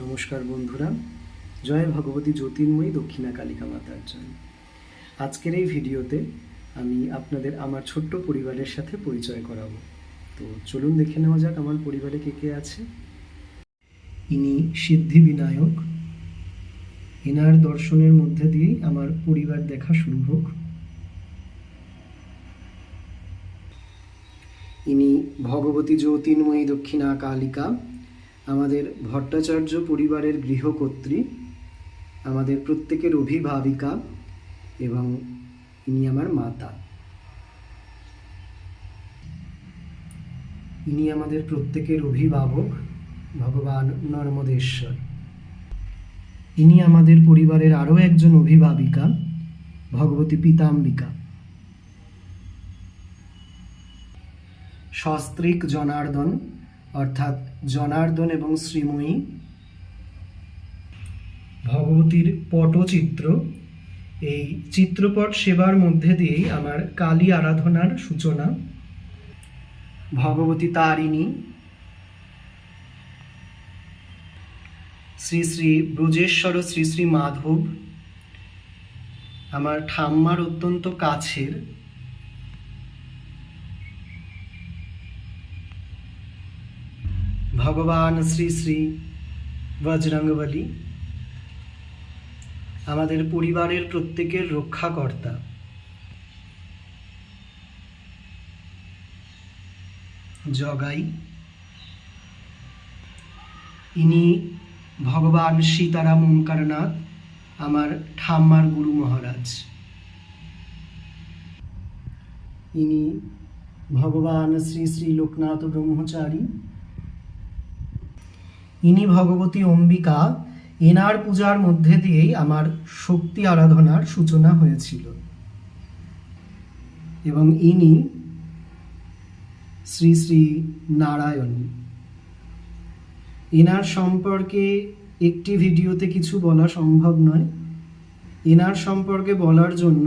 নমস্কার বন্ধুরা, জয় ভগবতী জ্যোতির্ময়ী দক্ষিণা কালিকা মাতার জয়। আজকের এই ভিডিওতে আমি আপনাদের আমার ছোট্ট পরিবারের সাথে পরিচয় করাবো। তো চলুন দেখে নেওয়া যাক আমার পরিবারে কে কে আছে। ইনি সিদ্ধি বিনায়ক। এনার দর্শনের মধ্যে দিয়েই আমার পরিবার দেখা শুরু হোক। ইনি ভগবতী জ্যোতির্ময়ী দক্ষিণা কালিকা, আমাদের ভট্টাচার্য পরিবারের গৃহকর্ত্রী, আমাদের প্রত্যেকের অভিভাবিকা এবং ইনি আমার মাতা। ইনি আমাদের প্রত্যেকের অভিভাবক ভগবান নর্মদেশ্বর। ইনি আমাদের পরিবারের আরও একজন অভিভাবিকা ভগবতী পীতাম্বিকা। সস্ত্রীক জনার্দন অর্থাৎ জনার্দন এবং শ্রীময়ী। ভগবতীর পটচিত্র, এই চিত্রপট সেবার মধ্যে দিয়েই আমার কালী আরাধনার সূচনা। ভগবতী তারিণী, শ্রী শ্রী ব্রজেশ্বর শ্রী শ্রী মাধব আমার ঠাম্মার অত্যন্ত কাছের। ভগবান শ্রী শ্রী বজরঙ্গবলী আমাদের পরিবারের প্রত্যেকের রক্ষাকর্তা। জগাই, ইনি ভগবান সীতারাম ওঙ্কারনাথ আমার ঠাম্মার গুরু মহারাজ। ইনি ভগবান শ্রী শ্রী লোকনাথ ব্রহ্মচারী। ইনি ভগবতী অম্বিকা। এনার পূজার মধ্যে দিয়েই আমার শক্তি আরাধনার সূচনা হয়েছিল। এবং ইনি শ্রী শ্রী নারায়ণ। এনার সম্পর্কে একটি ভিডিওতে কিছু বলা সম্ভব নয়। এনার সম্পর্কে বলার জন্য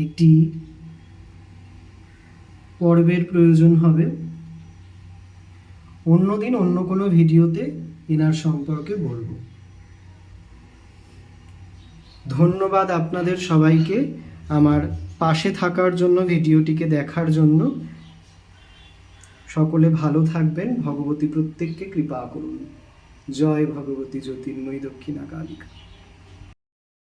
একটি পর্বের প্রয়োজন হবে। অন্যদিন অন্য কোনো ভিডিওতে এনার সম্পর্কে বলবো। ধন্যবাদ আপনাদের সবাইকে আমার পাশে থাকার জন্য, ভিডিওটিকে দেখার জন্য। সকলে ভালো থাকবেন, ভগবতী প্রত্যেককে কৃপা করুন। জয় ভগবতী জ্যোতির্ময়ী দক্ষিণা কালিকা।